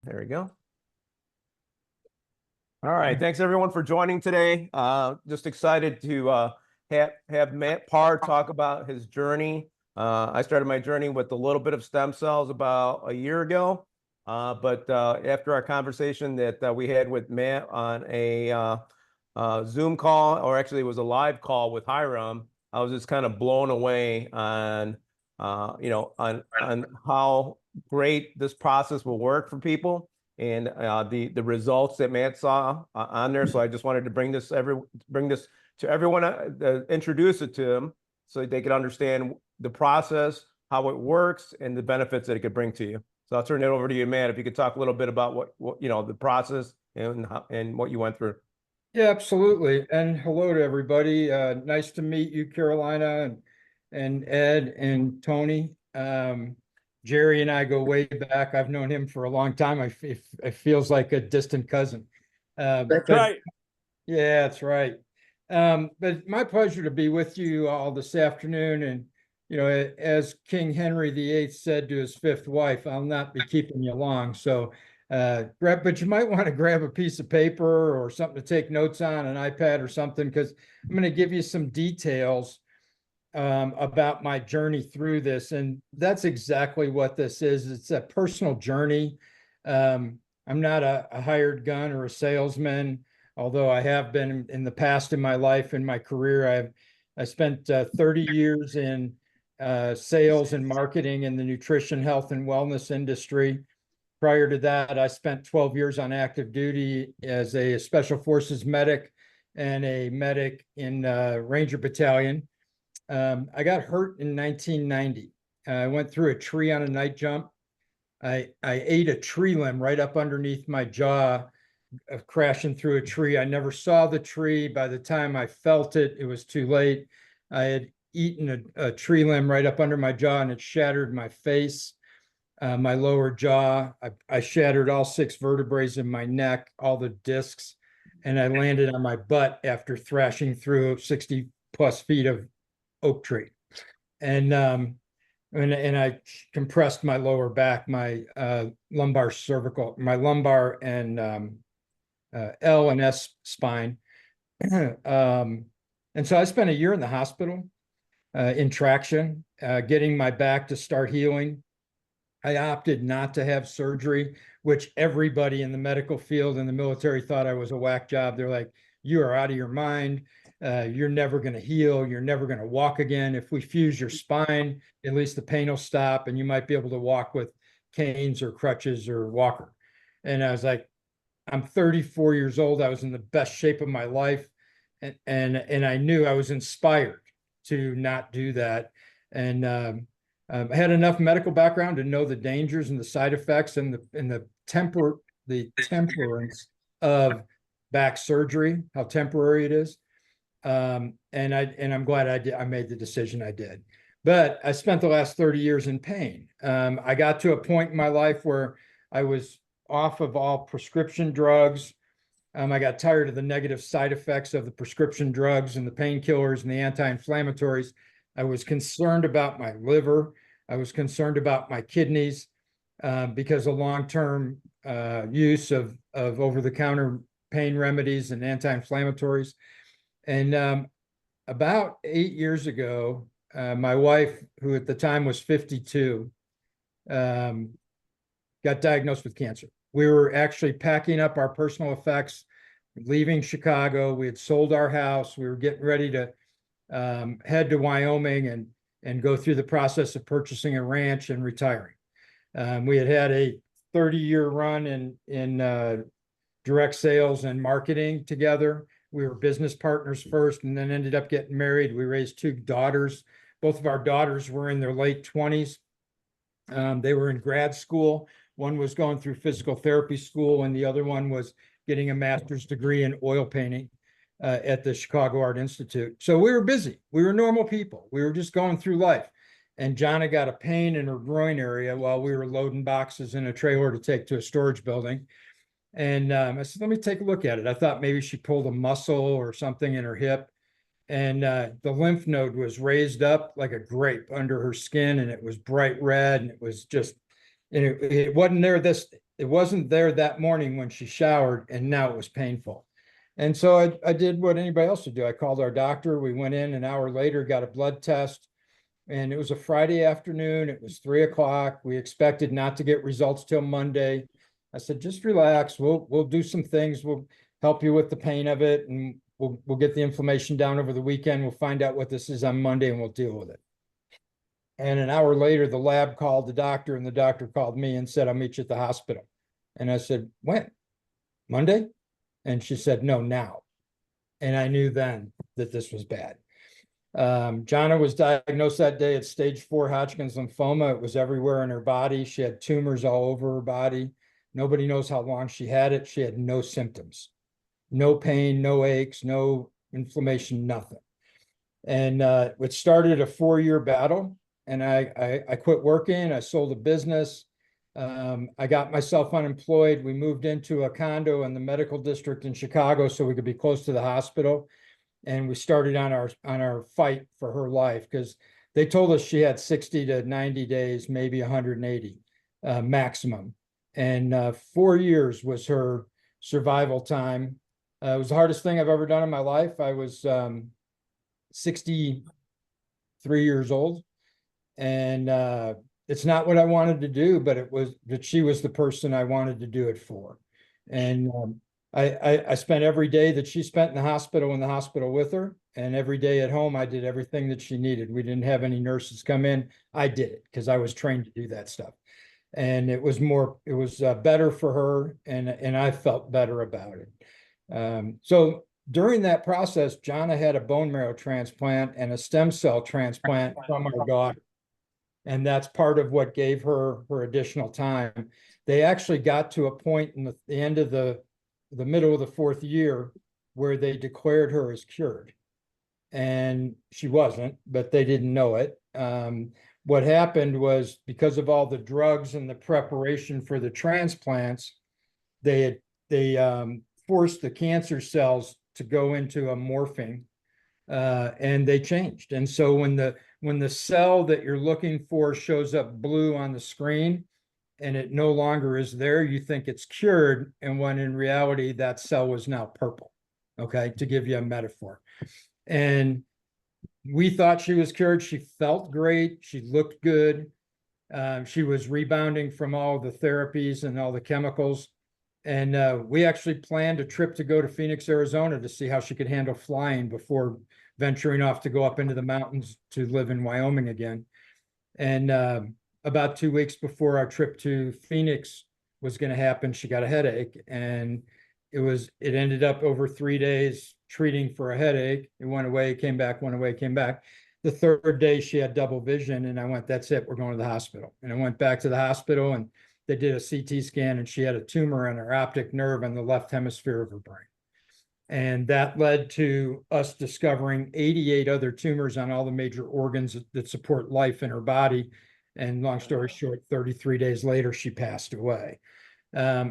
There we go. All right. Thanks everyone for joining today. Just excited to have Matt Parr talk about his journey. I started my journey with a little bit of stem cells about a year ago. But after our conversation that we had with Matt on a Zoom call, or actually it was a live call with Hiram, I was just kind of blown away on on how great this process will work for people and the results that Matt saw on there. So I just wanted to bring this to everyone, introduce it to them so they could understand the process, how it works, and the benefits that it could bring to you. So I'll turn it over to you, Matt, if you could talk a little bit about what the process and what you went through. Yeah, absolutely. And hello to everybody. Nice to meet you, Carolina, and Ed and Tony. Jerry and I go way back. I've known him for a long time. It feels like a distant cousin. That's right. Yeah, that's right. But my pleasure to be with you all this afternoon. And, as King Henry VIII said to his fifth wife, I'll not be keeping you long. So but you might want to grab a piece of paper or something to take notes on, an iPad or something, because I'm going to give you some details about my journey through this. And that's exactly what this is. It's a personal journey. I'm not a hired gun or a salesman, although I have been in the past in my life, in my career. I spent 30 years in sales and marketing in the nutrition, health, and wellness industry. Prior to that, I spent 12 years on active duty as a Special Forces medic and a medic in Ranger Battalion. I got hurt in 1990. I went through a tree on a night jump. I ate a tree limb right up underneath my jaw, crashing through a tree. I never saw the tree. By the time I felt it, it was too late. I had eaten a tree limb right up under my jaw, and it shattered my face. My lower jaw. I shattered all 6 vertebrae in my neck, all the discs, and I landed on my butt after thrashing through 60 plus feet of oak tree. And I compressed my lower back, my lumbar cervical, my lumbar and L and S spine. And so I spent a year in the hospital in traction, getting my back to start healing. I opted not to have surgery, which everybody in the medical field and the military thought I was a whack job. They're like, you are out of your mind. You're never going to heal. You're never going to walk again. If we fuse your spine, at least the pain will stop and you might be able to walk with canes or crutches or walker. And I was like, I'm 34 years old. I was in the best shape of my life. And I knew I was inspired to not do that. And I had enough medical background to know the dangers and the side effects and the temperance of back surgery, how temporary it is. And I'm glad I made the decision I did. But I spent the last 30 years in pain. I got to a point in my life where I was off of all prescription drugs. I got tired of the negative side effects of the prescription drugs and the painkillers and the anti-inflammatories. I was concerned about my liver. I was concerned about my kidneys because of long-term use of over-the-counter pain remedies and anti-inflammatories. And about 8 years ago, my wife, who at the time was 52, got diagnosed with cancer. We were actually packing up our personal effects, leaving Chicago. We had sold our house. We were getting ready to head to Wyoming and go through the process of purchasing a ranch and retiring. We had a 30-year run in direct sales and marketing together. We were business partners first and then ended up getting married. We raised 2 daughters. Both of our daughters were in their late 20s. They were in grad school. One was going through physical therapy school and the other one was getting a master's degree in oil painting at the Chicago Art Institute. So we were busy. We were normal people. We were just going through life. And Jonna got a pain in her groin area while we were loading boxes in a trailer to take to a storage building. And I said, let me take a look at it. I thought maybe she pulled a muscle or something in her hip. And the lymph node was raised up like a grape under her skin, and it was bright red, and it was just, and it wasn't there it wasn't there that morning when she showered, and now it was painful. And so I did what anybody else would do. I called our doctor. We went in an hour later, got a blood test, and it was a Friday afternoon. It was 3 o'clock. We expected not to get results till Monday. I said, just relax. We'll do some things. We'll help you with the pain of it, and we'll get the inflammation down over the weekend. We'll find out what this is on Monday, and we'll deal with it. And an hour later, the lab called the doctor, and the doctor called me and said, I'll meet you at the hospital. And I said, when? Monday? And she said, no, now. And I knew then that this was bad. Jonna was diagnosed that day at stage 4 Hodgkin's lymphoma. It was everywhere in her body. She had tumors all over her body. Nobody knows how long she had it. She had no symptoms, no pain, no aches, no inflammation, nothing. And it started a 4-year battle. And I quit working. I sold a business. I got myself unemployed. We moved into a condo in the medical district in Chicago so we could be close to the hospital. And we started on our fight for her life, because they told us she had 60 to 90 days, maybe 180 maximum. And 4 years was her survival time. It was the hardest thing I've ever done in my life. I was 63 years old. And it's not what I wanted to do, but it was that she was the person I wanted to do it for. And I spent every day that she spent in the hospital with her. And every day at home, I did everything that she needed. We didn't have any nurses come in. I did it because I was trained to do that stuff. And it was better for her. And I felt better about it. So during that process, Jonna had a bone marrow transplant and a stem cell transplant from our daughter. And that's part of what gave her additional time. They actually got to a point in the end of the middle of the 4th year where they declared her as cured. And she wasn't, but they didn't know it. What happened was, because of all the drugs and the preparation for the transplants, they forced the cancer cells to go into a morphing, and they changed. And so when the cell that you're looking for shows up blue on the screen and it no longer is there, you think it's cured. And when in reality, that cell was now purple, okay, to give you a metaphor. And we thought she was cured. She felt great. She looked good. She was rebounding from all the therapies and all the chemicals. And we actually planned a trip to go to Phoenix, Arizona to see how she could handle flying before venturing off to go up into the mountains to live in Wyoming again. And about 2 weeks before our trip to Phoenix was going to happen, she got a headache, and it ended up over 3 days treating for a headache. It went away, came back, went away, came back. The 3rd day she had double vision, and I went, that's it, we're going to the hospital. And I went back to the hospital, and they did a CT scan, and she had a tumor in her optic nerve in the left hemisphere of her brain. And that led to us discovering 88 other tumors on all the major organs that support life in her body. And long story short, 33 days later, she passed away.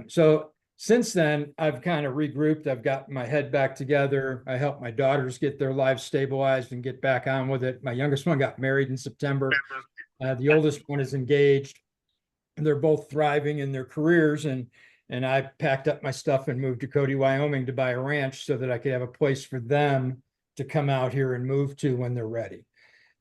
So since then, I've kind of regrouped. I've got my head back together. I helped my daughters get their lives stabilized and get back on with it. My youngest one got married in September. The oldest one is engaged. They're both thriving in their careers. And I packed up my stuff and moved to Cody, Wyoming to buy a ranch so that I could have a place for them to come out here and move to when they're ready.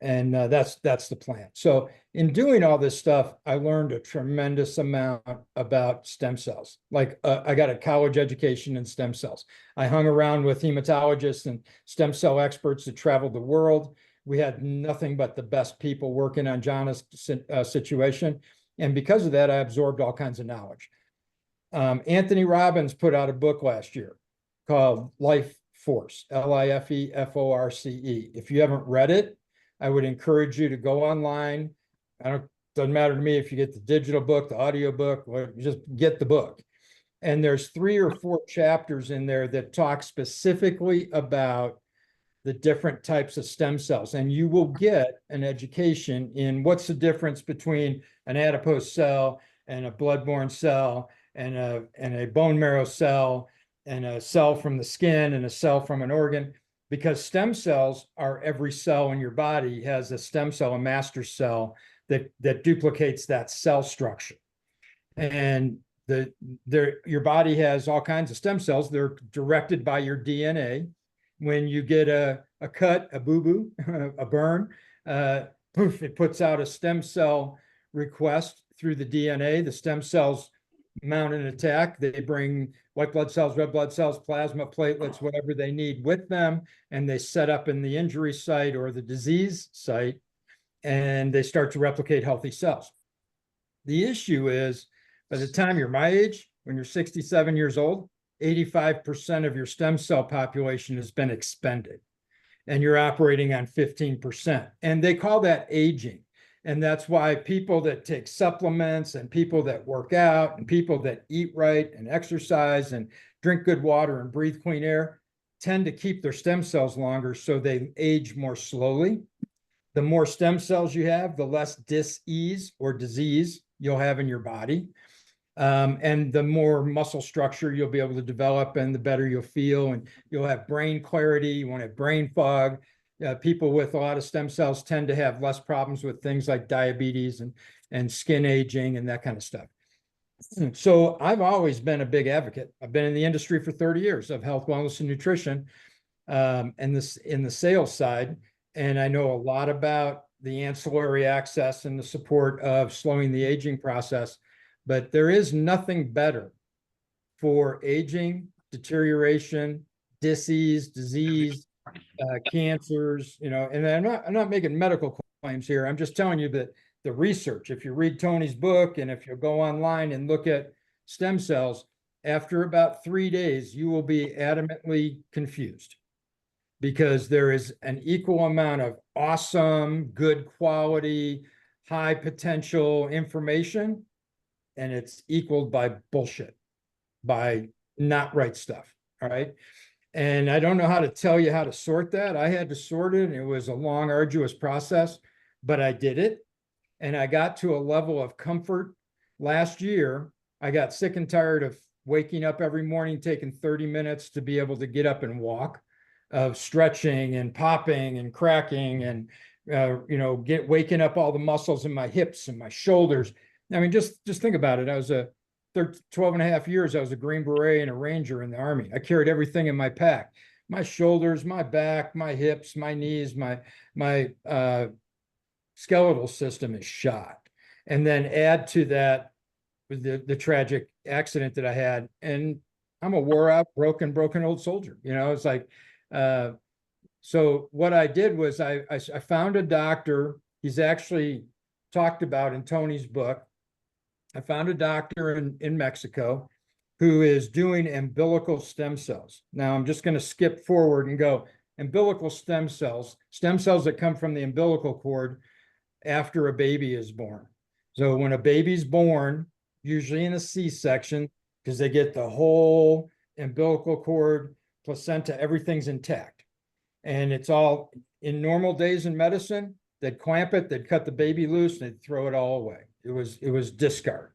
And that's the plan. So in doing all this stuff, I learned a tremendous amount about stem cells. Like I got a college education in stem cells. I hung around with hematologists and stem cell experts that traveled the world. We had nothing but the best people working on Jonna's situation. And because of that, I absorbed all kinds of knowledge. Anthony Robbins put out a book last year called Life Force, LIFEFORCE. If you haven't read it, I would encourage you to go online. Doesn't matter to me if you get the digital book, the audio book, or just get the book. And there's 3 or 4 chapters in there that talk specifically about the different types of stem cells. And you will get an education in what's the difference between an adipose cell and a blood-borne cell and a bone marrow cell and a cell from the skin and a cell from an organ, because stem cells are, every cell in your body has a stem cell, a master cell that duplicates that cell structure. And your body has all kinds of stem cells. They're directed by your DNA. When you get a cut, a boo-boo, a burn, poof, it puts out a stem cell request through the DNA. The stem cells mount an attack. They bring white blood cells, red blood cells, plasma, platelets, whatever they need with them, and they set up in the injury site or the disease site, and they start to replicate healthy cells. The issue is, by the time you're my age, when you're 67 years old, 85% of your stem cell population has been expended, and you're operating on 15%. And they call that aging. And that's why people that take supplements and people that work out and people that eat right and exercise and drink good water and breathe clean air tend to keep their stem cells longer, so they age more slowly. The more stem cells you have, the less dis-ease or disease you'll have in your body. And the more muscle structure you'll be able to develop, and the better you'll feel, and you'll have brain clarity. You won't have brain fog. People with a lot of stem cells tend to have less problems with things like diabetes and skin aging and that kind of stuff. So I've always been a big advocate. I've been in the industry for 30 years of health, wellness, and nutrition, and this in the sales side. And I know a lot about the ancillary access and the support of slowing the aging process. But there is nothing better for aging, deterioration, disease, cancers, and I'm not making medical claims here. I'm just telling you that the research, if you read Tony's book and if you go online and look at stem cells, after about 3 days, you will be adamantly confused, because there is an equal amount of awesome, good quality, high potential information, and it's equaled by bullshit, by not right stuff. All right. And I don't know how to tell you how to sort that. I had to sort it, and it was a long, arduous process, but I did it. And I got to a level of comfort last year. I got sick and tired of waking up every morning, taking 30 minutes to be able to get up and walk, of stretching and popping and cracking and, waking up all the muscles in my hips and my shoulders. I mean, just think about it. I was 12 and a half years, I was a Green Beret and a Ranger in the Army. I carried everything in my pack: my shoulders, my back, my hips, my knees, my skeletal system is shot. And then add to that with the tragic accident that I had, and I'm a wore out, broken old soldier. It's like, so what I did was I found a doctor. He's actually talked about in Tony's book. I found a doctor in Mexico who is doing umbilical stem cells. Now I'm just going to skip forward and go umbilical stem cells that come from the umbilical cord after a baby is born. So when a baby's born, usually in a C-section, because they get the whole umbilical cord, placenta, everything's intact. And it's all, in normal days in medicine, they'd clamp it, they'd cut the baby loose, and they'd throw it all away. It was discard.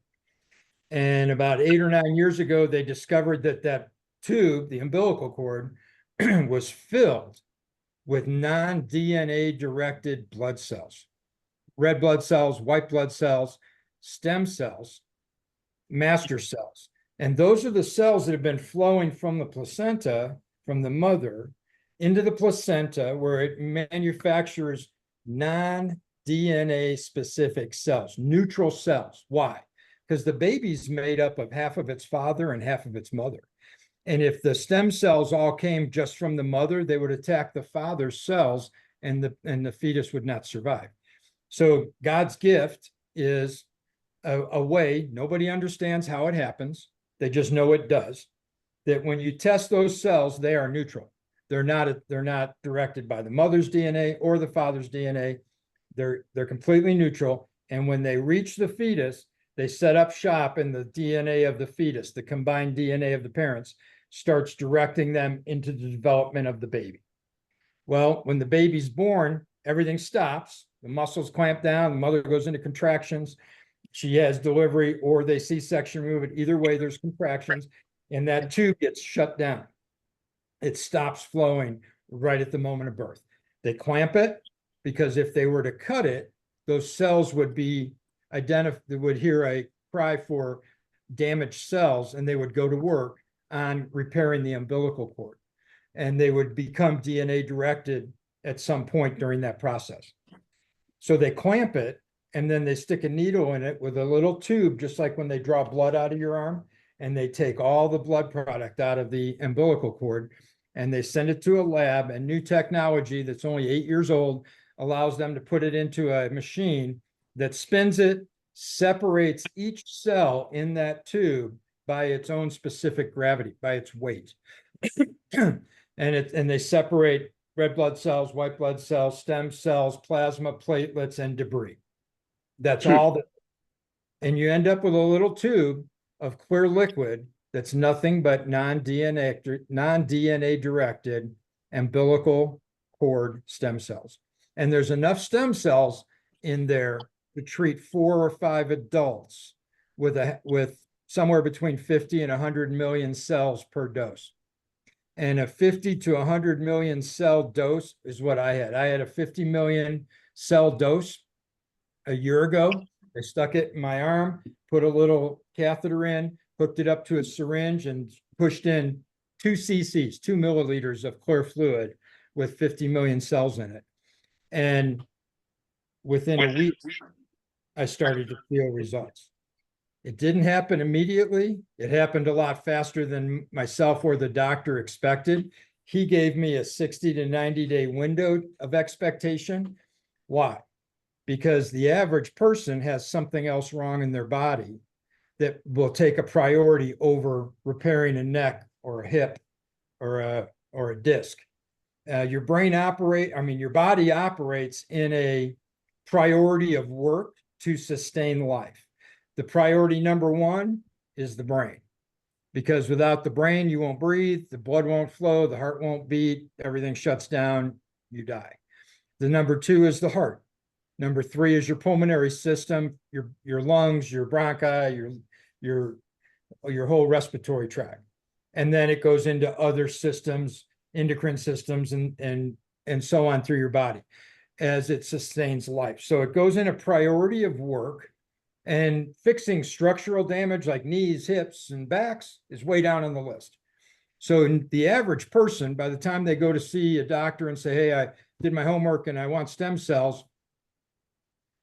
And about 8 or 9 years ago, they discovered that tube, the umbilical cord, was filled with non-DNA directed blood cells, red blood cells, white blood cells, stem cells, master cells. And those are the cells that have been flowing from the placenta, from the mother, into the placenta, where it manufactures non-DNA specific cells, neutral cells. Why? Because the baby's made up of half of its father and half of its mother. And if the stem cells all came just from the mother, they would attack the father's cells, and the fetus would not survive. So God's gift is a way, nobody understands how it happens, they just know it does, that when you test those cells, they are neutral. They're not directed by the mother's DNA or the father's DNA. They're completely neutral. And when they reach the fetus, they set up shop, in the DNA of the fetus, the combined DNA of the parents starts directing them into the development of the baby. Well, when the baby's born, everything stops. The muscles clamp down, the mother goes into contractions. She has delivery, or they C-section remove it. Either way, there's contractions, and that tube gets shut down. It stops flowing right at the moment of birth. They clamp it, because if they were to cut it, those cells would be identified, would hear a cry for damaged cells, and they would go to work on repairing the umbilical cord, and they would become DNA directed at some point during that process. So they clamp it, and then they stick a needle in it with a little tube, just like when they draw blood out of your arm, and they take all the blood product out of the umbilical cord, and they send it to a lab. And new technology that's only 8 years old allows them to put it into a machine that spins it, separates each cell in that tube by its own specific gravity, by its weight. and they separate red blood cells, white blood cells, stem cells, plasma, platelets, and debris. That's all that, and you end up with a little tube of clear liquid that's nothing but non-DNA directed umbilical cord stem cells. And there's enough stem cells in there to treat 4 or 5 adults with somewhere between 50 and 100 million cells per dose. And a 50 to 100 million cell dose is what I had. I had a 50 million cell dose a year ago. I stuck it in my arm, put a little catheter in, hooked it up to a syringe, and pushed in 2 cc's, 2 milliliters of clear fluid with 50 million cells in it. And within a week, I started to feel results. It didn't happen immediately. It happened a lot faster than myself or the doctor expected. He gave me a 60 to 90-day window of expectation. Why? Because the average person has something else wrong in their body that will take a priority over repairing a neck or a hip or a disc. Your body operates in a priority of work to sustain life. The priority number 1 is the brain, because without the brain, you won't breathe, the blood won't flow, the heart won't beat, everything shuts down, you die. The number 2 is the heart. Number 3 is your pulmonary system, your lungs, your bronchi, your whole respiratory tract. And then it goes into other systems, endocrine systems, and so on through your body as it sustains life. So it goes in a priority of work, and fixing structural damage like knees, hips, and backs is way down on the list. So the average person, by the time they go to see a doctor and say, hey, I did my homework and I want stem cells,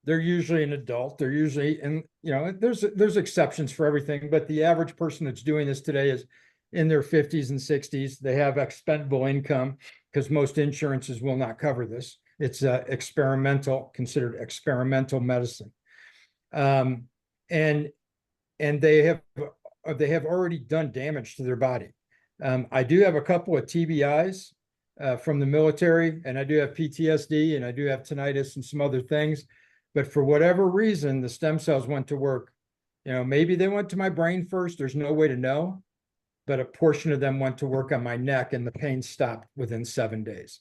they're usually an adult. They're usually, and there's exceptions for everything, but the average person that's doing this today is in their 50s and 60s. They have expendable income because most insurances will not cover this. It's considered experimental medicine. And they have already done damage to their body. I do have a couple of TBIs from the military, and I do have PTSD, and I do have tinnitus and some other things. But for whatever reason, the stem cells went to work. Maybe they went to my brain first. There's no way to know. But a portion of them went to work on my neck, and the pain stopped within 7 days.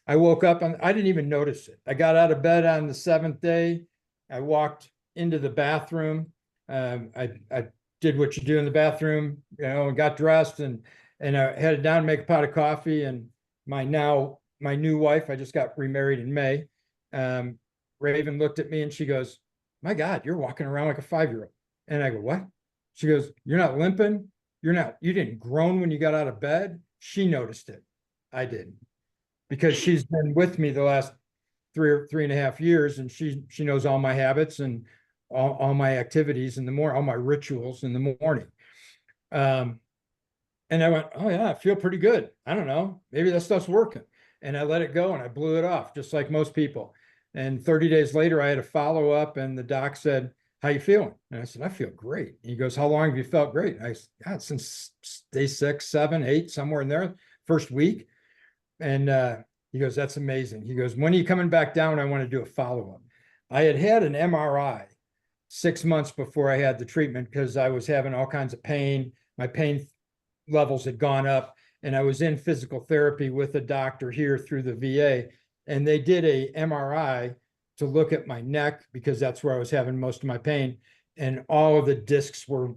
I woke up and I didn't even notice it. I got out of bed on the 7th day. I walked into the bathroom. I did what you do in the bathroom, and got dressed and I headed down to make a pot of coffee. And my new wife, I just got remarried in May. Raven looked at me and she goes, my God, you're walking around like a 5-year-old. And I go, what? She goes, you're not limping. You didn't groan when you got out of bed. She noticed it. I didn't, because she's been with me the last 3.5 years, and she knows all my habits and all my activities all my rituals in the morning. And I went, oh yeah, I feel pretty good. I don't know, maybe that stuff's working. And I let it go and I blew it off just like most people. And 30 days later, I had a follow-up, and the doc said, how you feeling? And I said, I feel great. He goes, how long have you felt great? And I said, God, since day 6, 7, 8, somewhere in there, first week. And he goes, that's amazing. He goes, when are you coming back down? I want to do a follow-up. I had an MRI 6 months before I had the treatment because I was having all kinds of pain. My pain levels had gone up, and I was in physical therapy with a doctor here through the VA. And they did a MRI to look at my neck because that's where I was having most of my pain. And all of the discs were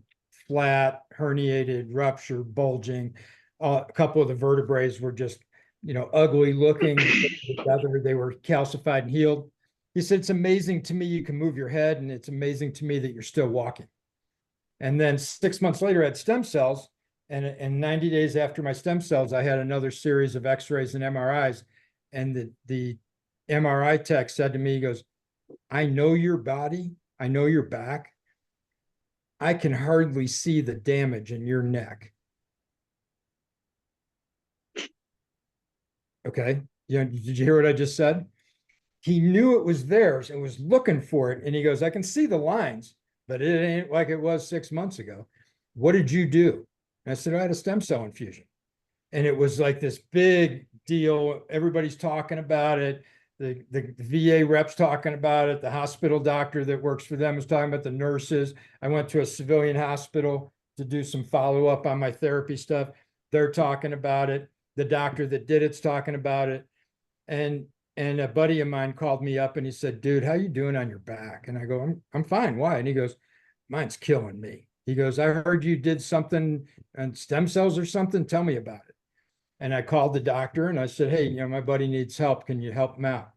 flat, herniated, ruptured, bulging. A couple of the vertebrae were just, ugly looking together. They were calcified and healed. He said, it's amazing to me you can move your head, and it's amazing to me that you're still walking. And then 6 months later, I had stem cells. And 90 days after my stem cells, I had another series of x-rays and MRIs. And the MRI tech said to me, he goes, I know your body. I know your back. I can hardly see the damage in your neck. Okay. Yeah. Did you hear what I just said? He knew it was theirs and was looking for it. And he goes, I can see the lines, but it ain't like it was 6 months ago. What did you do? And I said, I had a stem cell infusion. And it was like this big deal. Everybody's talking about it. The VA reps talking about it. The hospital doctor that works for them is talking about the nurses. I went to a civilian hospital to do some follow-up on my therapy stuff. They're talking about it. The doctor that did it's talking about it. And a buddy of mine called me up and he said, dude, how you doing on your back? And I go, I'm fine. Why? And he goes, mine's killing me. He goes, I heard you did something on stem cells or something. Tell me about it. And I called the doctor and I said, hey, my buddy needs help. Can you help him out?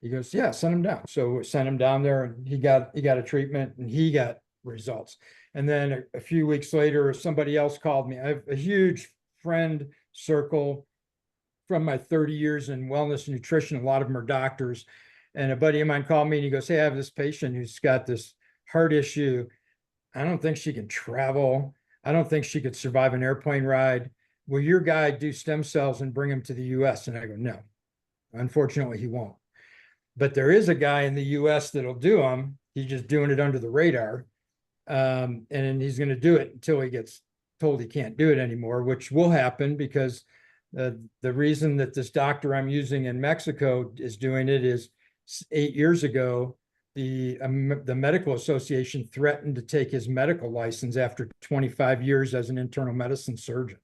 He goes, yeah, send him down. So sent him down there and he got a treatment and he got results. And then a few weeks later, somebody else called me. I have a huge friend circle from my 30 years in wellness and nutrition. A lot of them are doctors. And a buddy of mine called me and he goes, hey, I have this patient who's got this heart issue. I don't think she can travel. I don't think she could survive an airplane ride. Will your guy do stem cells and bring him to the US? And I go, no, unfortunately, he won't. But there is a guy in the US that'll do them. He's just doing it under the radar. And he's going to do it until he gets told he can't do it anymore, which will happen because the reason that this doctor I'm using in Mexico is doing it is 8 years ago, the medical association threatened to take his medical license after 25 years as an internal medicine surgeon.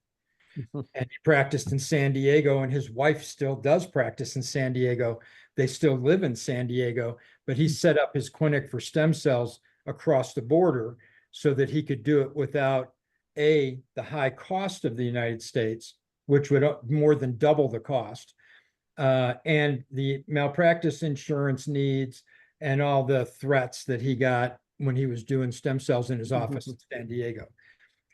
And he practiced in San Diego, and his wife still does practice in San Diego. They still live in San Diego, but he set up his clinic for stem cells across the border so that he could do it without the high cost of the United States, which would more than double the cost, and the malpractice insurance needs and all the threats that he got when he was doing stem cells in his office in San Diego.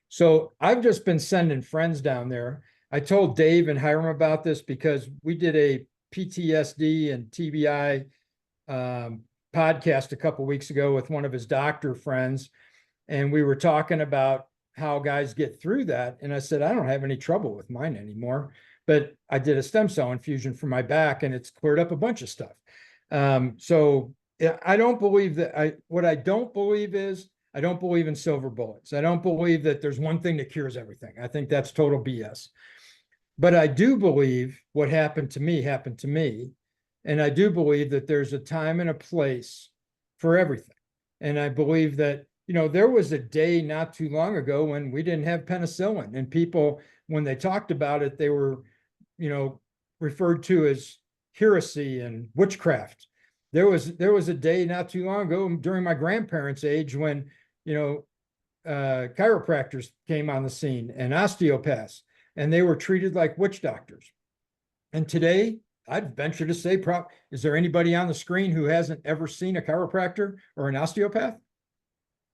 So I've just been sending friends down there. I told Dave and Hiram about this because we did a PTSD and TBI podcast a couple of weeks ago with one of his doctor friends. And we were talking about how guys get through that. And I said, I don't have any trouble with mine anymore, but I did a stem cell infusion for my back and it's cleared up a bunch of stuff. So I don't believe that what I don't believe is, I don't believe in silver bullets. I don't believe that there's one thing that cures everything. I think that's total BS. But I do believe what happened to me happened to me. And I do believe that there's a time and a place for everything. And I believe that, there was a day not too long ago when we didn't have penicillin, and people, when they talked about it, they were, referred to as heresy and witchcraft. There was a day not too long ago during my grandparents' age when, chiropractors came on the scene and osteopaths, and they were treated like witch doctors. And today, I'd venture to say, is there anybody on the screen who hasn't ever seen a chiropractor or an osteopath?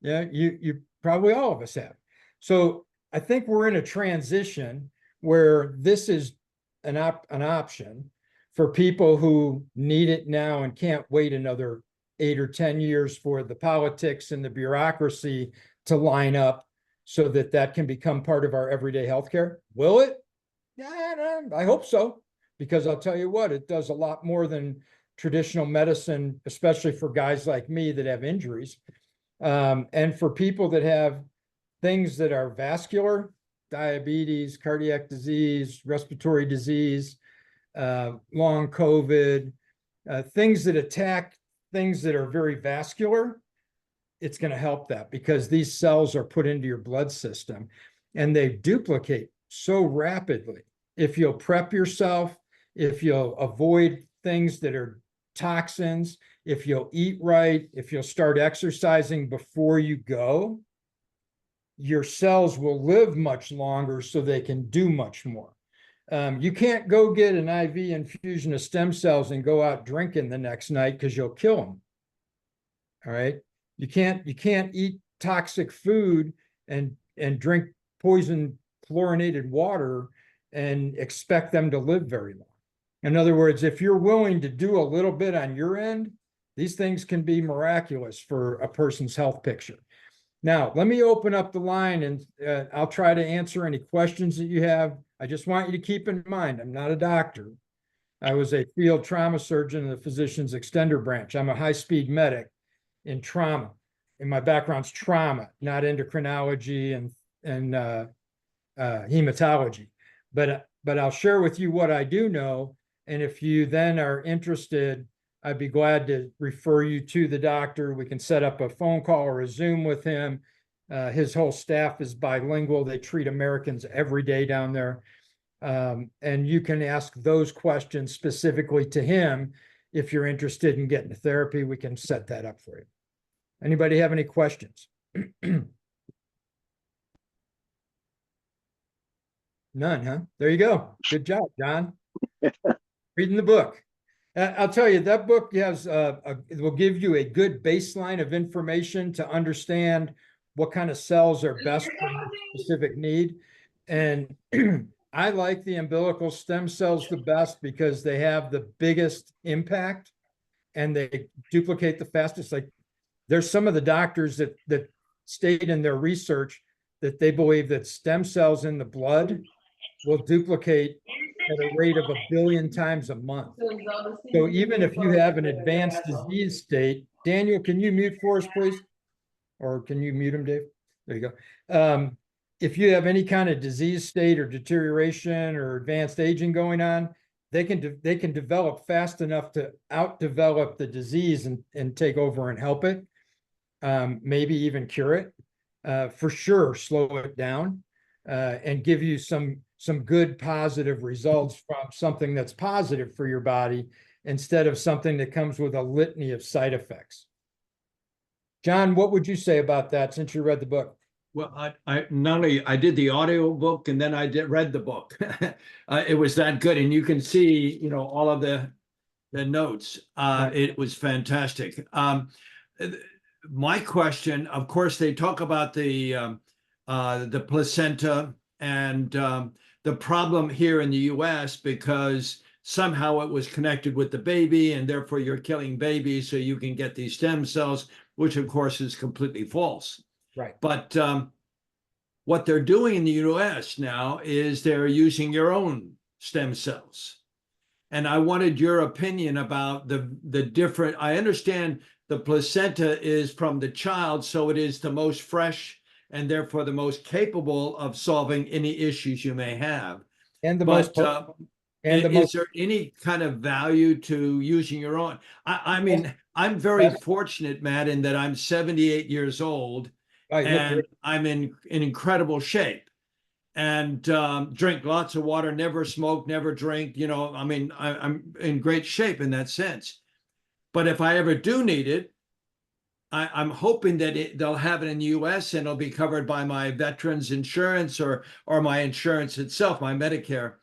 Yeah, you probably all of us have. So I think we're in a transition where this is an option for people who need it now and can't wait another 8 or 10 years for the politics and the bureaucracy to line up so that can become part of our everyday healthcare. Will it? Yeah, I hope so, because I'll tell you what, it does a lot more than traditional medicine, especially for guys like me that have injuries. And for people that have things that are vascular, diabetes, cardiac disease, respiratory disease, long COVID, things that attack things that are very vascular, it's going to help that because these cells are put into your blood system and they duplicate so rapidly. If you'll prep yourself, if you'll avoid things that are toxins, if you'll eat right, if you'll start exercising before you go, your cells will live much longer so they can do much more. You can't go get an IV infusion of stem cells and go out drinking the next night because you'll kill them. All right. You can't eat toxic food and drink poison chlorinated water and expect them to live very long. In other words, if you're willing to do a little bit on your end, these things can be miraculous for a person's health picture. Now, let me open up the line and I'll try to answer any questions that you have. I just want you to keep in mind, I'm not a doctor. I was a field trauma surgeon in the physician's extender branch. I'm a high-speed medic in trauma. And my background's trauma, not endocrinology and hematology. But I'll share with you what I do know. And if you then are interested, I'd be glad to refer you to the doctor. We can set up a phone call or a Zoom with him. His whole staff is bilingual. They treat Americans every day down there. And you can ask those questions specifically to him. If you're interested in getting therapy, we can set that up for you. Anybody have any questions? None, huh? There you go. Good job, John. Reading the book. I'll tell you, that book has it will give you a good baseline of information to understand what kind of cells are best for your specific need. And I like the umbilical stem cells the best because they have the biggest impact and they duplicate the fastest. Like there's some of the doctors that state in their research that they believe that stem cells in the blood will duplicate at a rate of 1 billion times a month. So even if you have an advanced disease state, Daniel, can you mute for us, please? Or can you mute him, Dave? There you go. If you have any kind of disease state or deterioration or advanced aging going on, they can develop fast enough to outdevelop the disease and take over and help it, maybe even cure it, for sure, slow it down, and give you some good positive results from something that's positive for your body instead of something that comes with a litany of side effects. John, what would you say about that since you read the book? Well, I not only I did the audio book and then I read the book. It was that good, and you can see, all of the notes. It was fantastic. My question, of course, they talk about the placenta and the problem here in the U.S. because somehow it was connected with the baby, and therefore you're killing babies so you can get these stem cells, which of course is completely false. Right. But what they're doing in the US now is they're using your own stem cells. And I wanted your opinion about the different, I understand the placenta is from the child, so it is the most fresh and therefore the most capable of solving any issues you may have. And the But most is there any kind of value to using your own? I mean, I'm very fortunate, Matt, in that I'm 78 years old. And I'm in incredible shape and drink lots of water, never smoke, never drink. I mean, I'm in great shape in that sense. But if I ever do need it, I'm hoping that they'll have it in the US and it'll be covered by my veterans insurance or my insurance itself, my Medicare.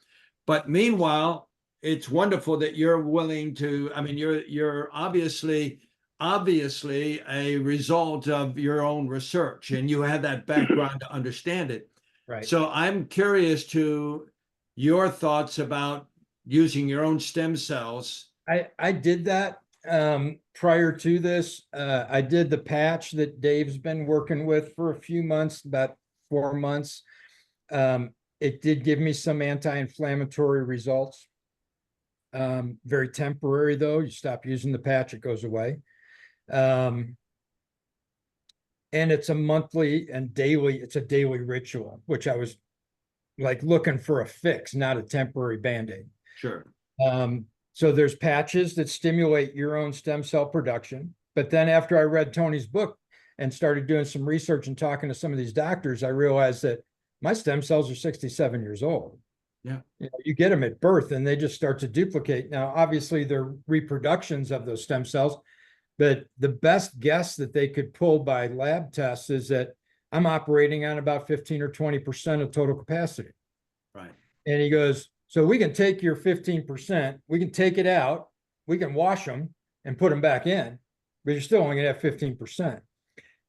But meanwhile, it's wonderful that you're willing to, I mean, you're obviously a result of your own research and you have that background to understand it. Right. So I'm curious to your thoughts about using your own stem cells. I did that prior to this. I did the patch that Dave's been working with for a few months, about 4 months. It did give me some anti-inflammatory results. Very temporary though. You stop using the patch, it goes away. And it's a monthly and daily, it's a daily ritual, which I was like looking for a fix, not a temporary Band-Aid. Sure. So there's patches that stimulate your own stem cell production. But then after I read Tony's book and started doing some research and talking to some of these doctors, I realized that my stem cells are 67 years old. Yeah. You get them at birth and they just start to duplicate. Now, obviously they're reproductions of those stem cells, but the best guess that they could pull by lab tests is that I'm operating on about 15 or 20% of total capacity. Right. And he goes, so we can take your 15%, we can take it out, we can wash them and put them back in, but you're still only gonna have 15%.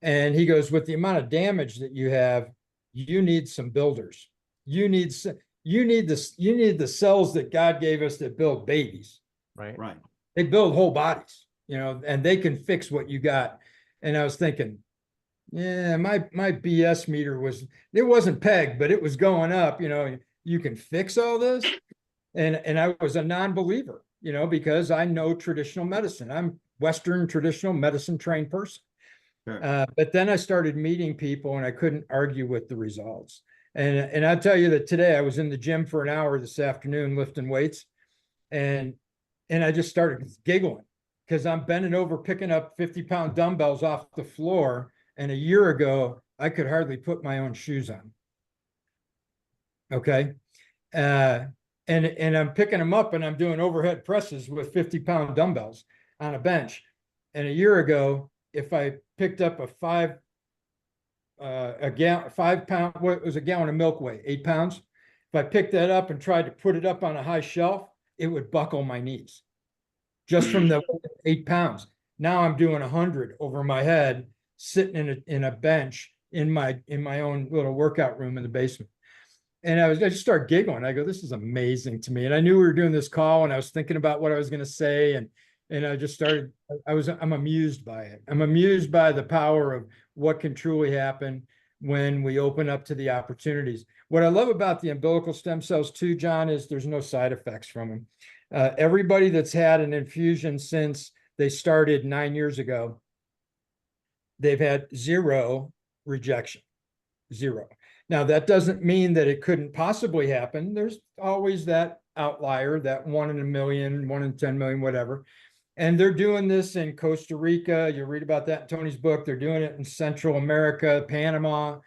And he goes, with the amount of damage that you have, you need some builders. You need the cells that God gave us that build babies. Right. Right. They build whole bodies, you know, and they can fix what you got. And I was thinking, yeah, my BS meter it wasn't pegged, but it was going up, you know, you can fix all this. And I was a non-believer, you know, because I know traditional medicine. I'm Western traditional medicine trained person. Sure. But then I started meeting people and I couldn't argue with the results. And I'll tell you that today I was in the gym for an hour this afternoon lifting weights, and I just started giggling because I'm bending over picking up 50-pound dumbbells off the floor. And a year ago, I could hardly put my own shoes on. Okay. And I'm picking them up and I'm doing overhead presses with 50-pound dumbbells on a bench. And a year ago, if I picked up a 5-pound, what was a gallon of milk weigh, 8 pounds. If I picked that up and tried to put it up on a high shelf, it would buckle my knees just from the 8 pounds. Now I'm doing 100 over my head, sitting in a bench in my own little workout room in the basement. And I just started giggling. I go, this is amazing to me. And I knew we were doing this call and I was thinking about what I was going to say. And I just started, I'm amused by it. I'm amused by the power of what can truly happen when we open up to the opportunities. What I love about the umbilical stem cells too, John, is there's no side effects from them. Everybody that's had an infusion since they started 9 years ago, they've had 0 rejection, 0. Now, that doesn't mean that it couldn't possibly happen. There's always that outlier, that 1 in a million, 1 in 10 million, whatever. And they're doing this in Costa Rica. You read about that in Tony's book. They're doing it in Central America, Panama.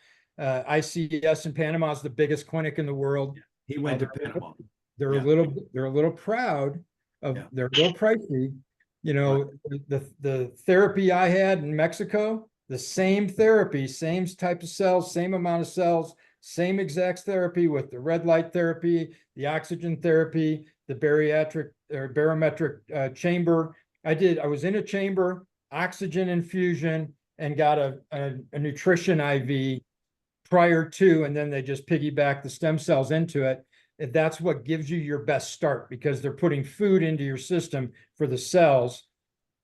ICS in Panama is the biggest clinic in the world. He went to Panama. They're a little proud of, they're a little pricey. You know, the therapy I had in Mexico, the same therapy, same type of cells, same amount of cells, same exact therapy with the red light therapy, the oxygen therapy, the barometric chamber. I was in a chamber, oxygen infusion, and got a nutrition IV prior to, and then they just piggyback the stem cells into it. And that's what gives you your best start because they're putting food into your system for the cells.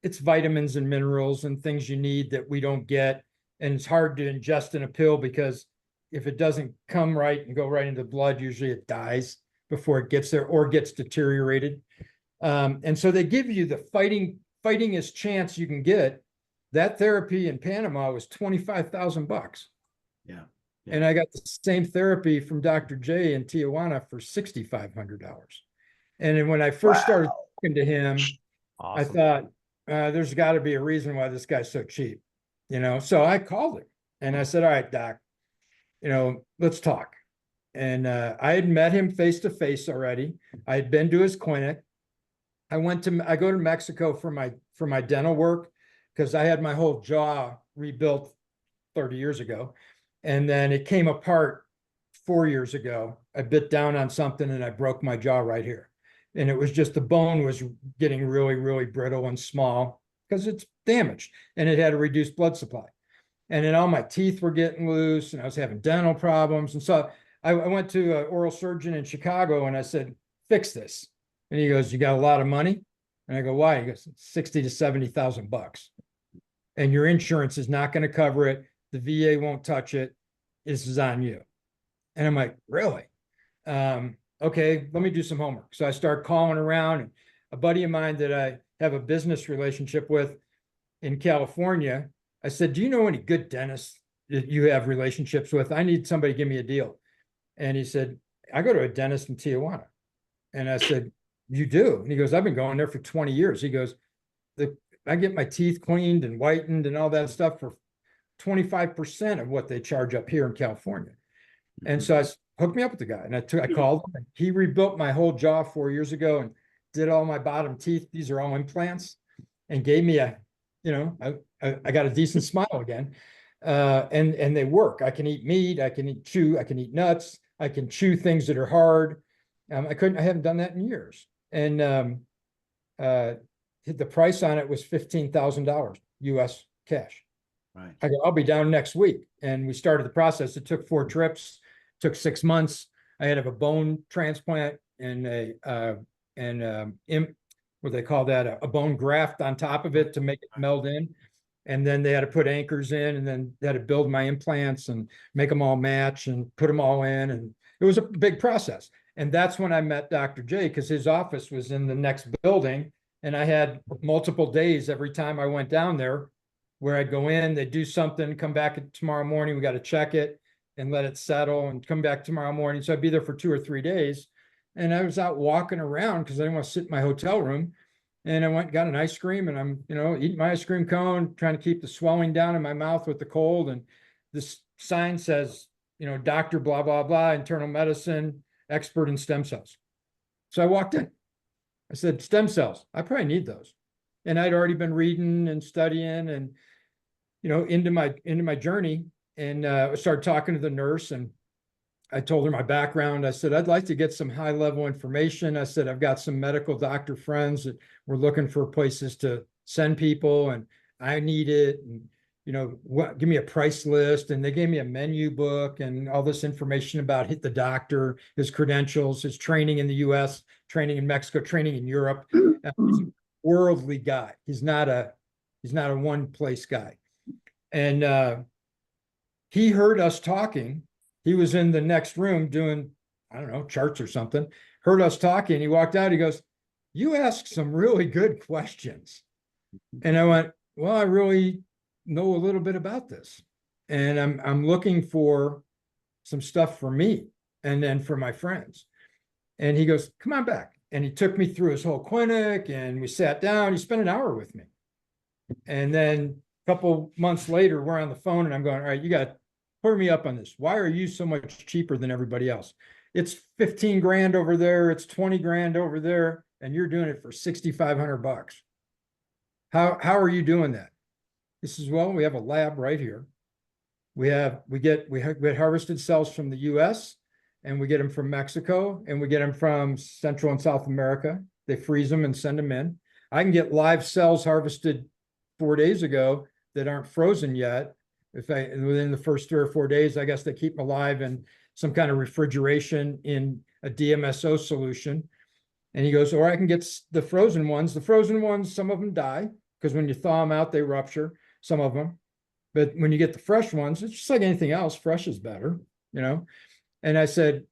It's vitamins and minerals and things you need that we don't get. And it's hard to ingest in a pill because if it doesn't come right and go right into the blood, usually it dies before it gets there or gets deteriorated. And so they give you the fightingest chance you can get. That therapy in Panama was $25,000. Yeah. And I got the same therapy from Dr. J in Tijuana for $6,500. And then when I first started talking to him, I thought, there's got to be a reason why this guy's so cheap, you know? So I called him and I said, all right, doc, you know, let's talk. And I had met him face to face already. I had been to his clinic. I go to Mexico for my dental work because I had my whole jaw rebuilt 30 years ago. And then it came apart 4 years ago. I bit down on something and I broke my jaw right here. And it was just the bone was getting really, really brittle and small because it's damaged and it had a reduced blood supply. And then all my teeth were getting loose and I was having dental problems. And so I went to an oral surgeon in Chicago and I said, fix this. And he goes, you got a lot of money? And I go, why? He goes, 60 to 70,000 bucks. And your insurance is not going to cover it. The VA won't touch it. This is on you. And I'm like, really? Okay, let me do some homework. So I start calling around, and a buddy of mine that I have a business relationship with in California, I said, do you know any good dentists that you have relationships with? I need somebody to give me a deal. And he said, I go to a dentist in Tijuana. And I said, you do? And he goes, I've been going there for 20 years. He goes, I get my teeth cleaned and whitened and all that stuff for 25% of what they charge up here in California. And so I hooked me up with the guy and I called him. He rebuilt my whole jaw 4 years ago and did all my bottom teeth. These are all implants and gave me I got a decent smile again. And they work. I can eat meat. I can eat nuts. I can chew things that are hard. I haven't done that in years. And the price on it was $15,000 US cash. Right. I go, I'll be down next week. And we started the process. It took 4 trips, took 6 months. I had to have a bone transplant and what they call that, a bone graft on top of it to make it meld in. And then they had to put anchors in, and then they had to build my implants and make them all match and put them all in. And it was a big process. And that's when I met Dr. J, because his office was in the next building. And I had multiple days every time I went down there where I'd go in, they'd do something, come back tomorrow morning, we got to check it and let it settle, and come back tomorrow morning. So I'd be there for 2 or 3 days. And I was out walking around because I didn't want to sit in my hotel room. And I went and got an ice cream, and I'm, eating my ice cream cone, trying to keep the swelling down in my mouth with the cold. And this sign says, Dr. blah, blah, blah, internal medicine, expert in stem cells. So I walked in. I said, stem cells, I probably need those. And I'd already been reading and studying and, into my journey. And I started talking to the nurse, and I told her my background. I said, I'd like to get some high level information. I said, I've got some medical doctor friends that were looking for places to send people, and I need it. And, give me a price list. And they gave me a menu book and all this information about the doctor, his credentials, his training in the US, training in Mexico, training in Europe. He's a worldly guy. He's not a one place guy. And he heard us talking. He was in the next room doing, I don't know, charts or something, heard us talking. He walked out. He goes, you asked some really good questions. And I went, well, I really know a little bit about this. And I'm looking for some stuff for me and then for my friends. And he goes, come on back. And he took me through his whole clinic, and we sat down. He spent an hour with me. And then a couple months later, we're on the phone, and I'm going, all right, you got to pour me up on this. Why are you so much cheaper than everybody else? It's 15 grand over there. It's 20 grand over there. And you're doing it for 6,500 bucks. How are you doing that? He says, well, we have a lab right here. We get harvested cells from the US, and we get them from Mexico, and we get them from Central and South America. They freeze them and send them in. I can get live cells harvested 4 days ago that aren't frozen yet. Within the first 3 or 4 days, I guess they keep them alive in some kind of refrigeration in a DMSO solution. And he goes, or I can get the frozen ones. The frozen ones, some of them die because when you thaw them out, they rupture, some of them. But when you get the fresh ones, it's just like anything else. Fresh is better, And I said,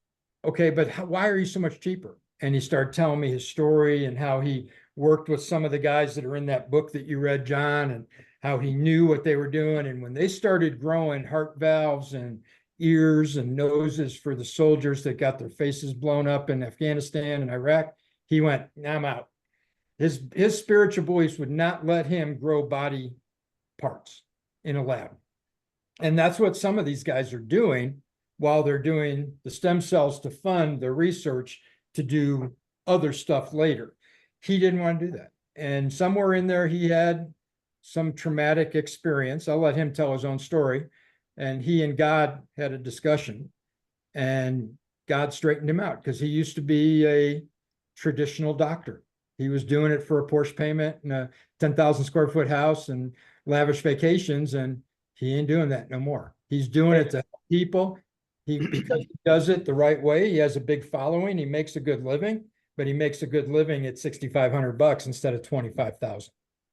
okay, but why are you so much cheaper? And he started telling me his story and how he worked with some of the guys that are in that book that you read, John, and how he knew what they were doing. And when they started growing heart valves and ears and noses for the soldiers that got their faces blown up in Afghanistan and Iraq, he went, I'm out. His spiritual beliefs would not let him grow body parts in a lab. And that's what some of these guys are doing while they're doing the stem cells to fund their research to do other stuff later. He didn't want to do that. And somewhere in there, he had some traumatic experience. I'll let him tell his own story. And he and God had a discussion, and God straightened him out because he used to be a traditional doctor. He was doing it for a Porsche payment and a 10,000 square foot house and lavish vacations. And he ain't doing that no more. He's doing it to help people. Because he does it the right way. He has a big following. He makes a good living, but he makes a good living at 6,500 bucks instead of 25,000.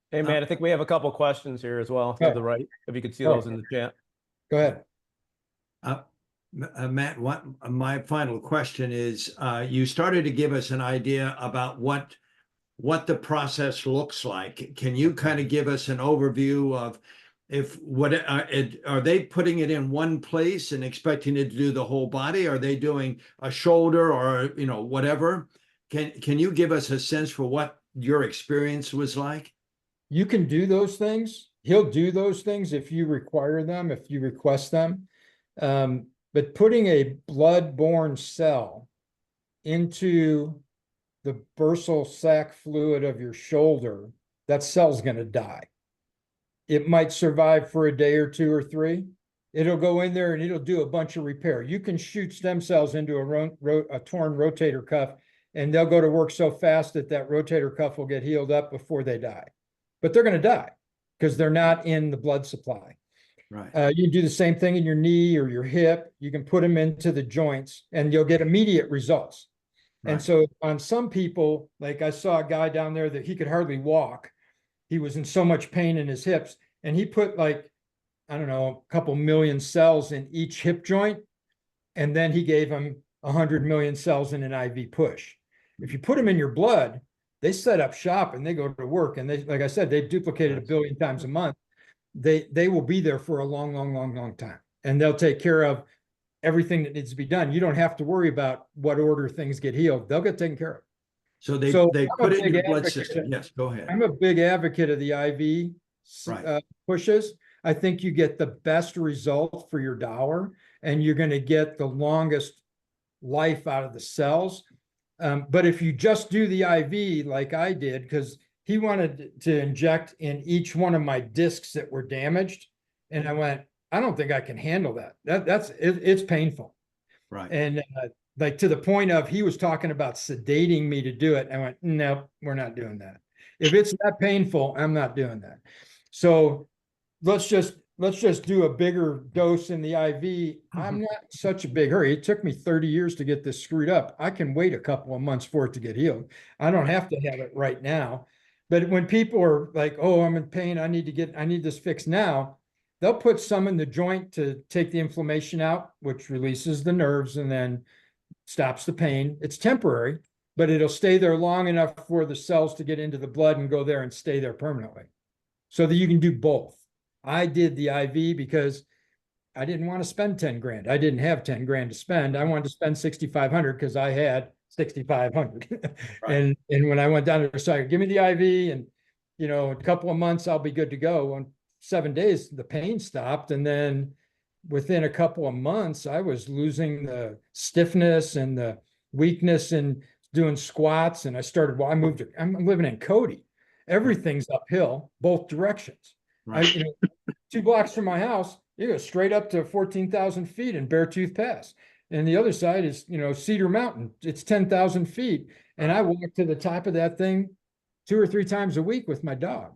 Hey, man, I think we have a couple questions here as well to the right, if you could see those in the chat. Go ahead. Matt, my final question is, you started to give us an idea about what the process looks like. Can you kind of give us an overview of are they putting it in one place and expecting it to do the whole body? Are they doing a shoulder or, whatever? Can you give us a sense for what your experience was like? You can do those things. He'll do those things if you require them, if you request them. But putting a blood-borne cell into the bursal sac fluid of your shoulder, that cell's going to die. It might survive for a day or 2 or 3. It'll go in there and it'll do a bunch of repair. You can shoot stem cells into a torn rotator cuff, and they'll go to work so fast that rotator cuff will get healed up before they die. But they're going to die because they're not in the blood supply. Right. You can do the same thing in your knee or your hip. You can put them into the joints and you'll get immediate results. And Right. so on some people, like I saw a guy down there that he could hardly walk. He was in so much pain in his hips, and he put like, I don't know, a couple million cells in each hip joint. And then he gave him 100 million cells in an IV push. If you put them in your blood, they set up shop and they go to work. And they, like I said, they've duplicated 1 billion times a month. They will be there for a long, long, long, long time. And they'll take care of everything that needs to be done. You don't have to worry about what order things get healed. They'll get taken care of. So they So put it in your blood system. Yes, go ahead. I'm a big advocate of the IV Right. pushes. I think you get the best result for your dollar, and you're going to get the longest life out of the cells. But if you just do the IV like I did, because he wanted to inject in each one of my discs that were damaged, and I went, I don't think I can handle that. It's painful. Right. And like to the point of he was talking about sedating me to do it. I went, no, we're not doing that. If it's that painful, I'm not doing that. So let's just do a bigger dose in the IV. I'm not such a big hurry. It took me 30 years to get this screwed up. I can wait a couple of months for it to get healed. I don't have to have it right now. But when people are like, oh, I'm in pain, I need this fixed now, they'll put some in the joint to take the inflammation out, which releases the nerves and then stops the pain. It's temporary, but it'll stay there long enough for the cells to get into the blood and go there and stay there permanently, so that you can do both. I did the IV because I didn't want to spend 10 grand. I didn't have 10 grand to spend. I wanted to spend 6,500 because I had 6,500. Right. And when I went down to the site, give me the IV, and a couple of months I'll be good to go. In 7 days, the pain stopped, and then within a couple of months, I was losing the stiffness and the weakness and doing squats. And I'm living in Cody. Everything's uphill, both directions. Right. 2 blocks from my house, you go straight up to 14,000 feet in Beartooth Pass. And the other side is, Cedar Mountain. It's 10,000 feet. And I walk to the top of that thing 2 or 3 times a week with my dog.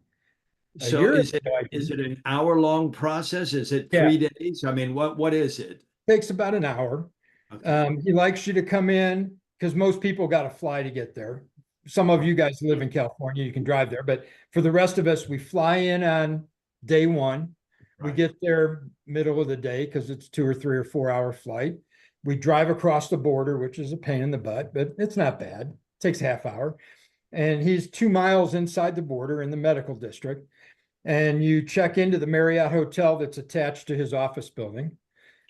So is it an hour-long process? Is it 3 days? I mean, what is it? Takes about an hour. Okay. He likes you to come in because most people got to fly to get there. Some of you guys live in California, you can drive there. But for the rest of us, we fly in on day one. We get there middle of the day because it's 2 or 3 or 4 hour flight. We drive across the border, which is a pain in the butt, but it's not bad. It takes half hour. And he's 2 miles inside the border in the medical district. And you check into the Marriott hotel that's attached to his office building.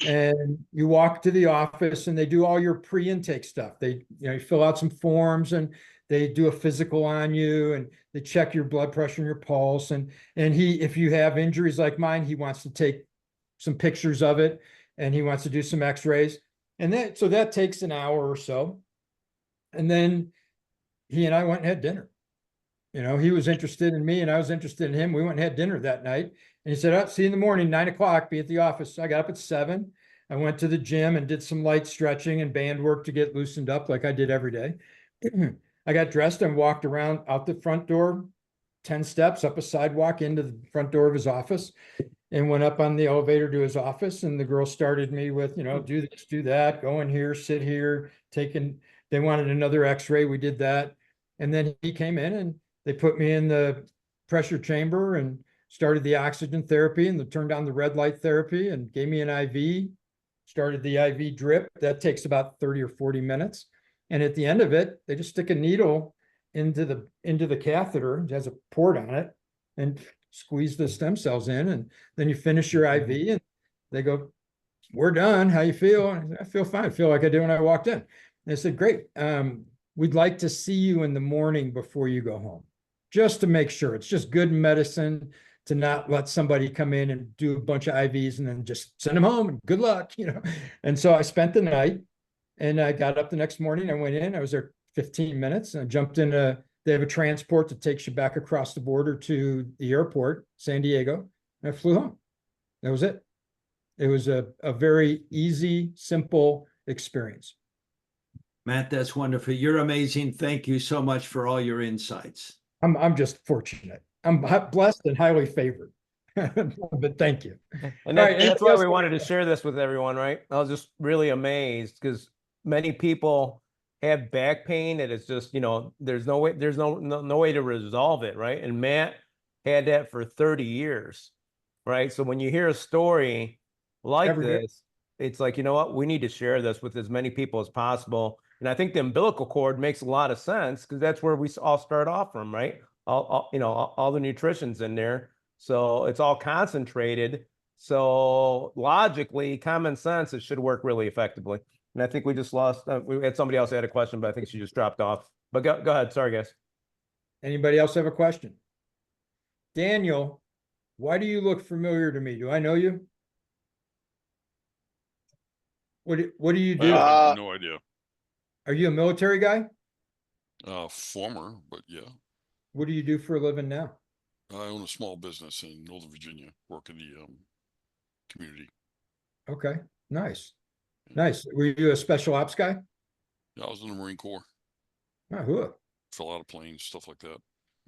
And you walk to the office and they do all your pre-intake stuff. They, you fill out some forms and they do a physical on you and they check your blood pressure and your pulse. And if you have injuries like mine, he wants to take some pictures of it and he wants to do some x-rays. And so that takes an hour or so. And then he and I went and had dinner. He was interested in me and I was interested in him. We went and had dinner that night. And he said, oh, see you in the morning, 9 o'clock, be at the office. So I got up at 7. I went to the gym and did some light stretching and band work to get loosened up like I did every day. I got dressed and walked around out the front door, 10 steps up a sidewalk into the front door of his office, and went up on the elevator to his office. And the girl started me with, do this, do that, go in here, sit here, they wanted another x-ray. We did that. And then he came in and they put me in the pressure chamber and started the oxygen therapy and they turned on the red light therapy and gave me an IV, started the IV drip. That takes about 30 or 40 minutes. And at the end of it, they just stick a needle into the catheter. It has a port on it and squeeze the stem cells in. And then you finish your IV and they go, we're done. How you feel? And I feel fine. I feel like I did when I walked in. And they said, great. We'd like to see you in the morning before you go home, just to make sure. It's just good medicine to not let somebody come in and do a bunch of IVs and then just send them home and good luck, And so I spent the night and I got up the next morning. I went in, I was there 15 minutes and I jumped in they have a transport that takes you back across the border to the airport, San Diego. And I flew home. That was it. It was a very easy, simple experience. Matt, that's wonderful. You're amazing. Thank you so much for all your insights. I'm just fortunate. I'm blessed and highly favored. But thank you. And All that, right, that's anybody why else we have wanted to any- share this with everyone, right? I was just really amazed because many people have back pain that is just, there's no way, there's no way to resolve it, right? And Matt had that for 30 years, right? So when you hear a story like Every day. this, it's like, you know what? We need to share this with as many people as possible. And I think the umbilical cord makes a lot of sense because that's where we all start off from, right? All the nutrition's in there. So it's all concentrated. So logically, common sense, it should work really effectively. And I think we just lost, we had somebody else had a question, but I think she just dropped off. But go ahead. Sorry, guys. Anybody else have a question? Daniel, why do you look familiar to me? Do I know you? What do you I do? have no idea. Are you a military guy? Former, but yeah. What do you do for a living now? I own a small business in Northern Virginia, work in the community. Okay, nice. Nice. Were you a special ops guy? Yeah, I was in the Marine Corps, Oh, who? fell out of planes, stuff like that.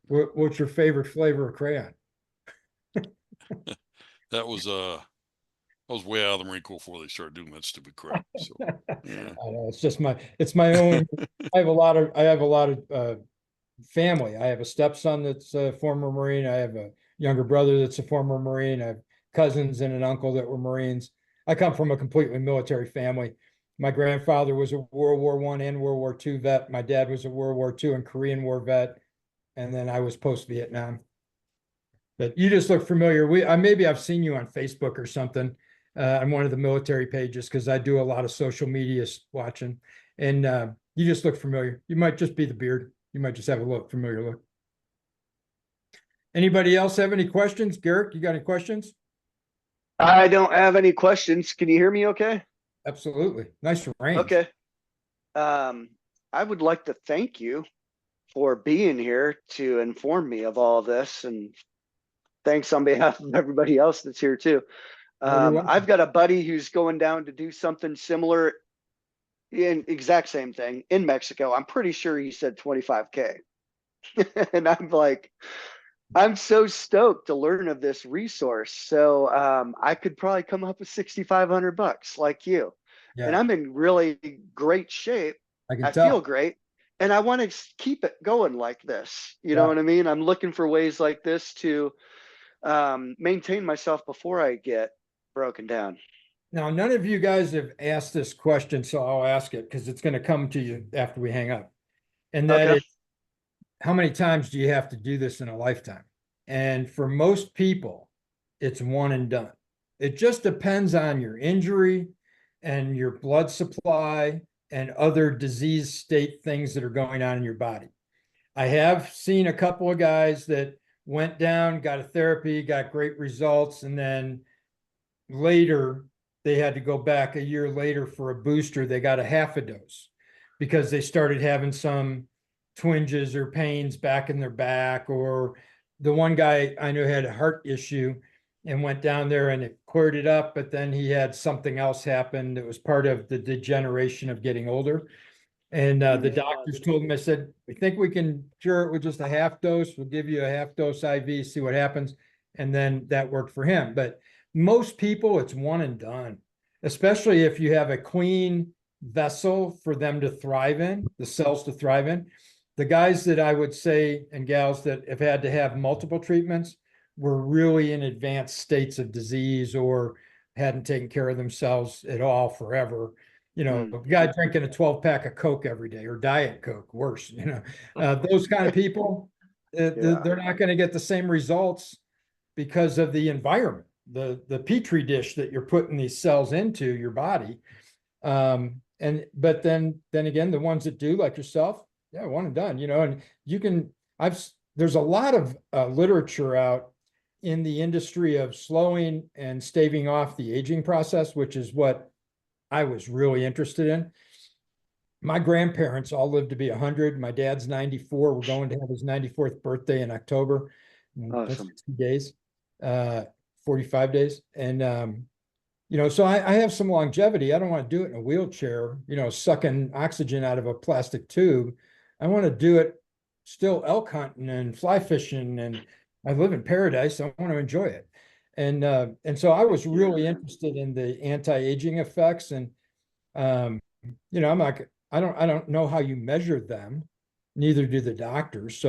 What's your favorite flavor of crayon? That was way out of the Marine Corps before they started doing that stupid crap. So yeah. I know, it's my own. I have a lot of family. I have a stepson that's a former Marine. I have a younger brother that's a former Marine. I have cousins and an uncle that were Marines. I come from a completely military family. My grandfather was a World War I and World War II vet. My dad was a World War II and Korean War vet. And then I was post-Vietnam. But you just look familiar. Maybe I've seen you on Facebook or something. On one of the military pages because I do a lot of social media watching. And you just look familiar. You might just be the beard. You might just have a familiar look. Anybody else have any questions? Garrett, you got any questions? I don't have any questions. Can you hear me okay? Absolutely. Nice range. Okay. I would like to thank you for being here to inform me of all of this, and thanks on behalf of everybody else that's here too. I've got a buddy who's going down to do something similar in exact same thing in Mexico. I'm pretty sure he said 25K. And I'm like, I'm so stoked to learn of this resource. So I could probably come up with $6,500 like you. Yeah. And I'm in really great shape. I feel great. And I want to keep it going like this. You know what I mean? I'm looking for ways like this to maintain myself before I get broken down. Now, none of you guys have asked this question, so I'll ask it because it's going to come to you after we hang up. And that is, how many times do you have to do this in a lifetime? And for most people, it's one and done. It just depends on your injury and your blood supply and other disease state things that are going on in your body. I have seen a couple of guys that went down, got a therapy, got great results, and then later they had to go back a year later for a booster. They got a half a dose because they started having some twinges or pains back in their back. Or the one guy I knew had a heart issue and went down there and it cleared it up, but then he had something else happen that was part of the degeneration of getting older. And the doctors told him, I said, we think we can cure it with just a half dose. We'll give you a half dose IV, see what happens. And then that worked for him. But most people, it's one and done, especially if you have a clean vessel for them to thrive in, the cells to thrive in. The guys that I would say and gals that have had to have multiple treatments were really in advanced states of disease or hadn't taken care of themselves at all forever. You know, a guy drinking a 12-pack of Coke every day or Diet Coke, worse, those kind of people, they're not going to get the same results because of the environment, the petri dish that you're putting these cells into your body. But then again, the ones that do, like yourself, yeah, one and done, and you can, there's a lot of literature out in the industry of slowing and staving off the aging process, which is what I was really interested in. My grandparents all lived to be 100. My dad's 94. We're going to have his 94th birthday in October. Awesome. That's 60 days, 45 days. And, so I have some longevity. I don't want to do it in a wheelchair, sucking oxygen out of a plastic tube. I want to do it still elk hunting and fly fishing. And I live in paradise. So I want to enjoy it. And so I was really interested in the anti-aging effects. And you know, I don't know how you measure them, neither do the doctors.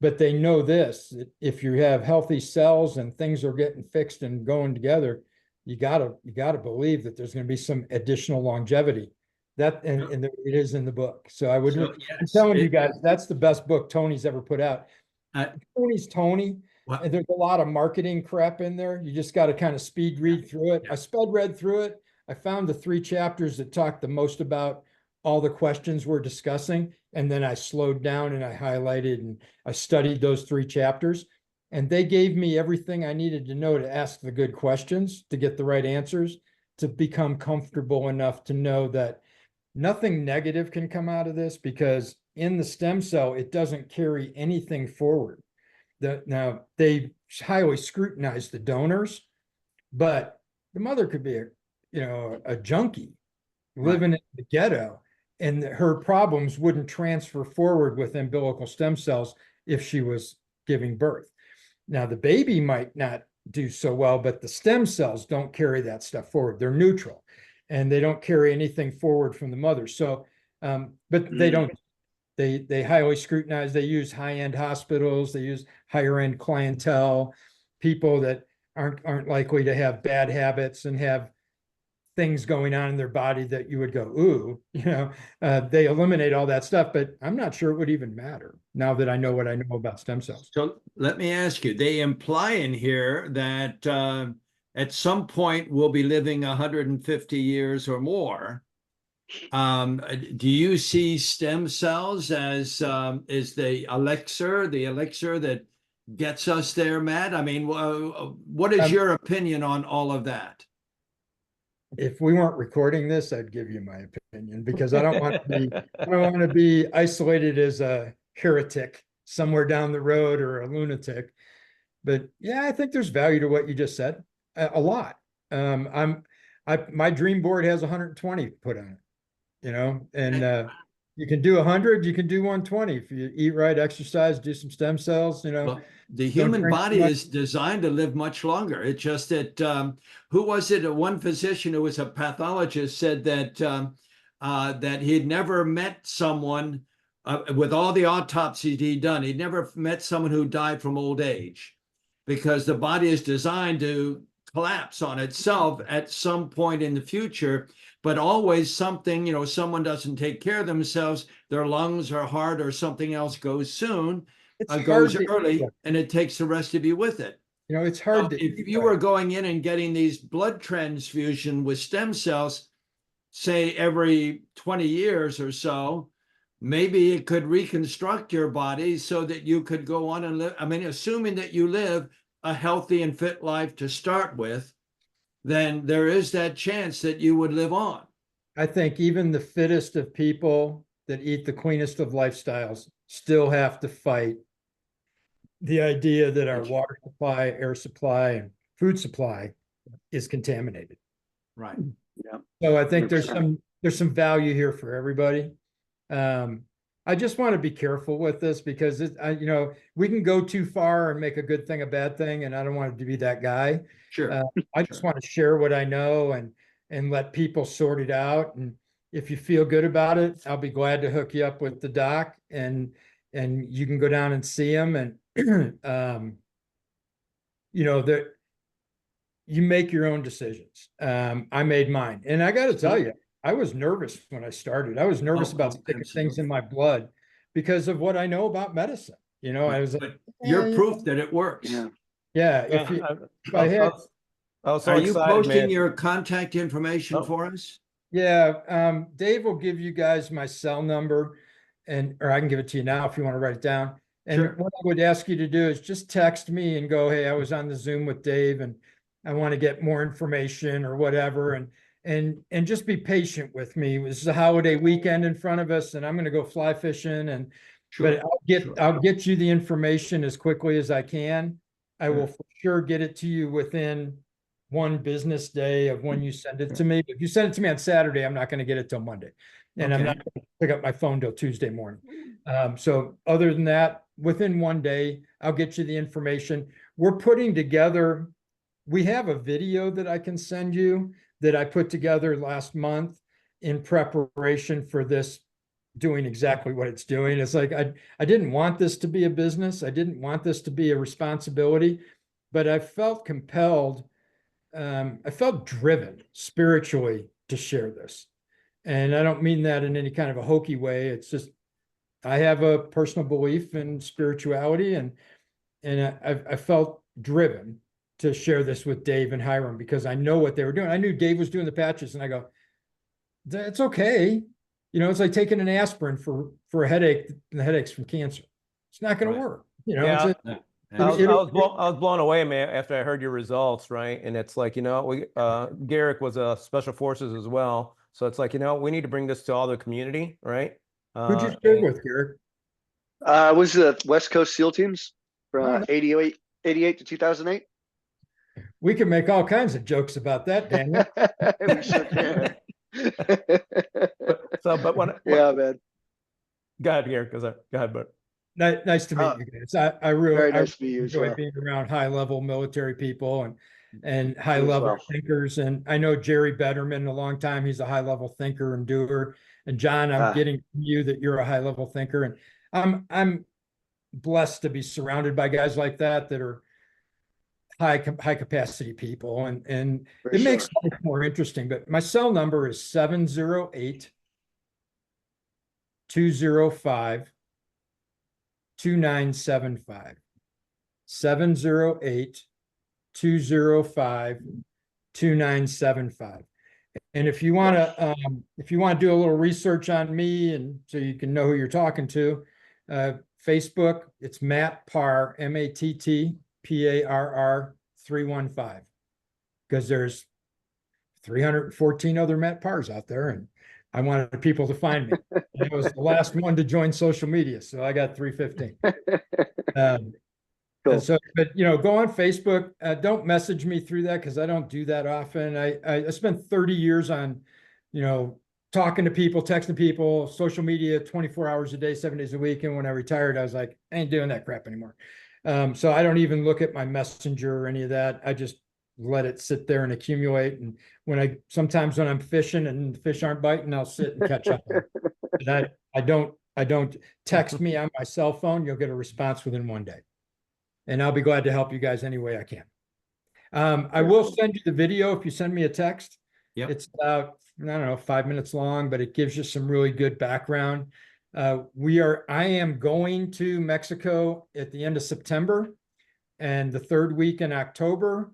But they know this, that if you have healthy cells and things are getting fixed and going together, you gotta believe that there's going to be some additional longevity. And it is in the book. So I'm yes, telling you guys, that's the best book Tony's ever put out. Uh, Tony's Tony. Well, And there's a lot of marketing crap in there. You just got to kind of speed read through it. I sped read through it. I found the 3 chapters that talk the most about all the questions we're discussing. And then I slowed down and I highlighted and I studied those 3 chapters. And they gave me everything I needed to know to ask the good questions, to get the right answers, to become comfortable enough to know that nothing negative can come out of this, because in the stem cell, it doesn't carry anything forward. Now they highly scrutinize the donors, but the mother could be a junkie living in the ghetto, and her problems wouldn't transfer forward with umbilical stem cells if she was giving birth. Now the baby might not do so well, but the stem cells don't carry that stuff forward. They're neutral, and they don't carry anything forward from the mother. So, but they don't. They highly scrutinize. They use high-end hospitals. They use higher-end clientele, people that aren't likely to have bad habits and have things going on in their body that you would go, ooh, they eliminate all that stuff. But I'm not sure it would even matter now that I know what I know about stem cells. So let me ask you, they imply in here that at some point we'll be living 150 years or more. Do you see stem cells as is the elixir that gets us there, Matt? I mean, what is your opinion on all of that? If we weren't recording this, I'd give you my opinion, because I don't want to be isolated as a heretic somewhere down the road or a lunatic. But yeah, I think there's value to what you just said, a lot. My dream board has 120 put on it, and you can do 100, you can do 120 if you eat right, exercise, do some stem cells. Well, the human body is designed to live much longer. It's just that who was it? One physician who was a pathologist said that that he'd never met someone with all the autopsies he'd done. He'd never met someone who died from old age, because the body is designed to collapse on itself at some point in the future. But always something, someone doesn't take care of themselves, their lungs or heart or something else goes soon. Goes early, and it takes the rest of you with it. It's hard if you were going in and getting these blood transfusion with stem cells, say every 20 years or so, maybe it could reconstruct your body so that you could go on and live. I mean, assuming that you live a healthy and fit life to start with, then there is that chance that you would live on. I think even the fittest of people that eat the cleanest of lifestyles still have to fight the idea that our water supply, air supply, and food supply is contaminated. Right. Yeah. So I think there's some value here for everybody. I just want to be careful with this, because we can go too far and make a good thing a bad thing, and I don't want to be that guy. Sure. I just want to share what I know and let people sort it out. And if you feel good about it, I'll be glad to hook you up with the doc, and you can go down and see him. And that you make your own decisions. I made mine, and I got to tell you, I was nervous when I started. I was nervous about sticking things in my blood because of what I know about medicine. I was like, you're proof that it works. Yeah. I was so Are you excited, posting man. your contact information for us? Yeah. Dave will give you guys my cell number, or I can give it to you now if you want to write it down. And what I would ask you to do is just text me and go, hey, I was on the Zoom with Dave and I want to get more information or whatever. And just be patient with me. This is a holiday weekend in front of us, and I'm going to go fly fishing. But I'll get you the information as quickly as I can. I will for sure get it to you within one business day of when you send it to me. But if you send it to me on Saturday, I'm not going to get it till Monday, and I'm not going to pick up my phone till Tuesday morning. So other than that, within one day, I'll get you the information. We're putting together we have a video that I can send you that I put together last month in preparation for this doing exactly what it's doing. It's like, I didn't want this to be a business. I didn't want this to be a responsibility, but I felt compelled. I felt driven spiritually to share this. And I don't mean that in any kind of a hokey way. It's just, I have a personal belief in spirituality, and I felt driven to share this with Dave and Hiram because I know what they were doing. I knew Dave was doing the patches, and I go, it's okay. You know, it's like taking an aspirin for a headache, the headaches from cancer. It's not going to work. You know, Yeah. it's I was blown away, man, after I heard your results, right? And it's like, Garrick was a special forces as well. So it's like, we need to bring this to all the community, right? who'd you share with, Garrick? Was the West Coast SEAL teams from Oh, 88 to 2008. we can make all kinds of jokes about that, Daniel. We sure can. But Yeah, man. go ahead, Garrick, go ahead, but. Nice to meet you guys. I really, Very nice to meet you as enjoy well. being around high level military people and high You as level well. thinkers. And I know Jerry Betterman a long time. He's a high level thinker and doer. And John, I'm getting from you that you're a high level thinker. And I'm blessed to be surrounded by guys like that are high capacity people. And For it makes sure. life more interesting. But my cell number is 708 205 2975. 708 205 2975. And if you want to do a little research on me, and so you can know who you're talking to, Facebook, it's Matt Parr, MattParr 315, because there's 314 other Matt Parrs out there, and I wanted people to find me. I was the last one to join social media, so I got 315. Cool. So, but go on Facebook. Don't message me through that because I don't do that often. I spent 30 years on, talking to people, texting people, social media, 24 hours a day, 7 days a week. And when I retired, I was like, I ain't doing that crap anymore. So I don't even look at my messenger or any of that. I just let it sit there and accumulate. And sometimes when I'm fishing and the fish aren't biting, I'll sit and catch up. And I don't text me on my cell phone. You'll get a response within 1 day. And I'll be glad to help you guys any way I can. I will send you the video if you send me a text. Yep. It's about, I don't know, 5 minutes long, but it gives you some really good background. I am going to Mexico at the end of September and the third week in October.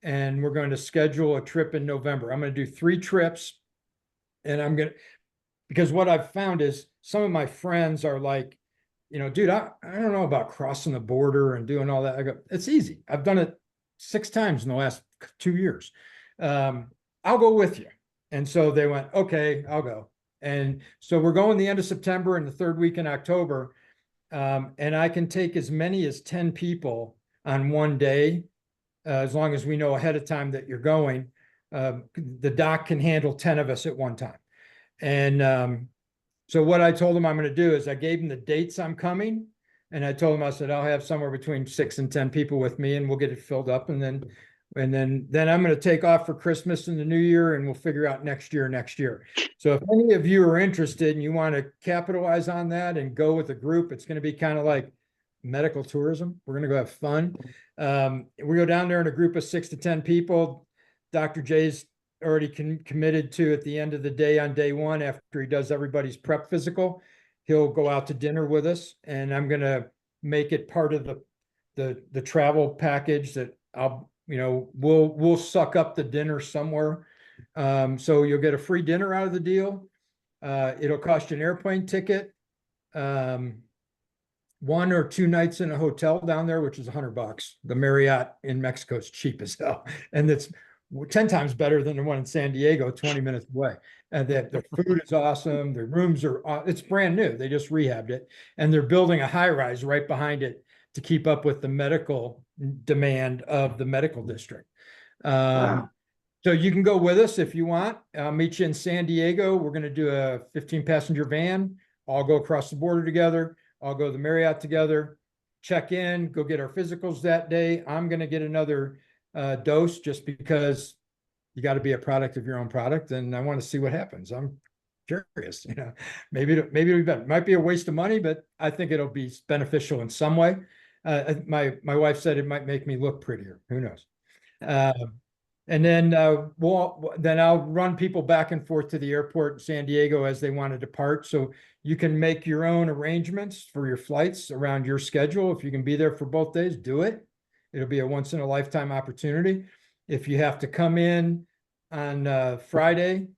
And we're going to schedule a trip in November. I'm going to do 3 trips. And because what I've found is some of my friends are like, dude, I don't know about crossing the border and doing all that. I go, it's easy. I've done it 6 times in the last 2 years. I'll go with you. And so they went, okay, I'll go. And so we're going the end of September and the third week in October. And I can take as many as 10 people on 1 day, as long as we know ahead of time that you're going. The doc can handle 10 of us at one time. And so what I told him I'm going to do is I gave him the dates I'm coming. And I told him, I said, I'll have somewhere between 6 and 10 people with me and we'll get it filled up. And then I'm going to take off for Christmas and the New Year, and we'll figure out next year. So if any of you are interested and you want to capitalize on that and go with a group, it's going to be kind of like medical tourism. We're going to go have fun. We go down there in a group of 6 to 10 people. Dr. J's already committed to, at the end of the day, on day 1, after he does everybody's prep physical, he'll go out to dinner with us, and I'm going to make it part of the travel package that we'll suck up the dinner somewhere. So you'll get a free dinner out of the deal. It'll cost you an airplane ticket, 1 or 2 nights in a hotel down there, which is $100. The Marriott in Mexico is cheap as hell, and it's 10 times better than the one in San Diego, 20 minutes away. And the food is awesome. The rooms it's brand new. They just rehabbed it, and they're building a high rise right behind it to keep up with the medical demand of the medical district. Wow. So you can go with us if you want. I'll meet you in San Diego. We're going to do a 15-passenger van. All go across the border together. I'll go to the Marriott together, check in, go get our physicals that day. I'm going to get another dose, just because you got to be a product of your own product, and I want to see what happens. I'm curious, maybe it'll be better. It might be a waste of money, but I think it'll be beneficial in some way. My wife said it might make me look prettier. Who knows? And then I'll run people back and forth to the airport in San Diego as they want to depart. So you can make your own arrangements for your flights around your schedule. If you can be there for both days, do it. It'll be a once in a lifetime opportunity. If you have to come in on Friday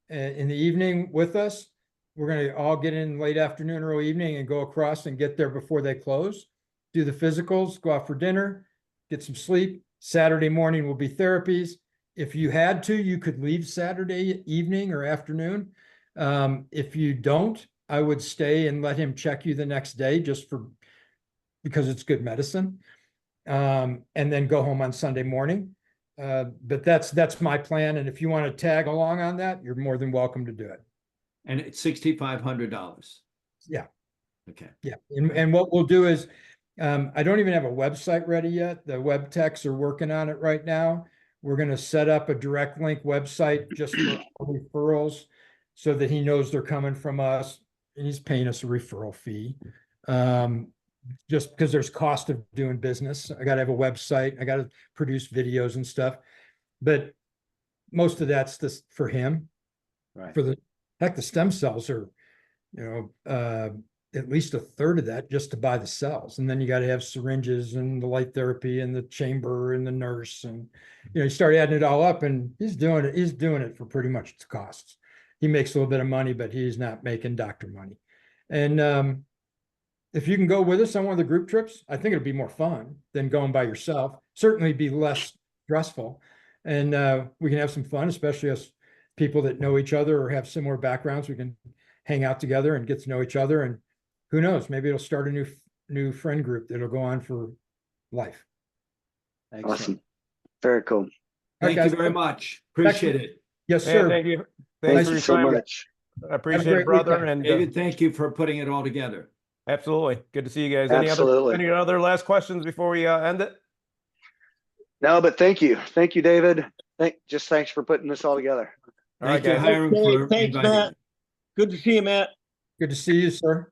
in the evening with us, we're going to all get in late afternoon, early evening, and go across and get there before they close. Do the physicals, go out for dinner, get some sleep. Saturday morning will be therapies. If you had to, you could leave Saturday evening or afternoon. If you don't, I would stay and let him check you the next day because it's good medicine. And then go home on Sunday morning. But that's my plan. And if you want to tag along on that, you're more than welcome to do it. And it's $6,500. Yeah. Okay. Yeah. And what we'll do is, I don't even have a website ready yet. The web techs are working on it right now. We're going to set up a direct link website just for referrals so that he knows they're coming from us, and he's paying us a referral fee. Just because there's cost of doing business. I got to have a website. I got to produce videos and stuff, but most of that's this for him. Right. For the stem cells are, at least a third of that just to buy the cells. And then you got to have syringes and the light therapy and the chamber and the nurse. And, you start adding it all up, and he's doing it for pretty much its costs. He makes a little bit of money, but he's not making doctor money. And, if you can go with us on one of the group trips, I think it'll be more fun than going by yourself. Certainly be less stressful. And, we can have some fun, especially as people that know each other or have similar backgrounds. We can hang out together and get to know each other, and who knows, maybe it'll start a new friend group that'll go on for life. Excellent. Awesome. Very cool. Thank All right, you guys. very much. Appreciate it. Yes, Man, sir. thank you. Thank Thanks for you your so time. much. I appreciate great it, brother. weekend. And David, thank you for putting it all together. absolutely. Good to see you guys. Absolutely. Any other last questions before we end it? No, but thank you. Thank you, David. Thanks for putting this all together. All right, Thank you, guys. Hiram, for Thanks, inviting Matt. me. Good to see you, Matt. Good to see you, sir.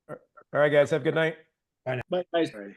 All right, guys. Have a good night. Bye, guys. All right.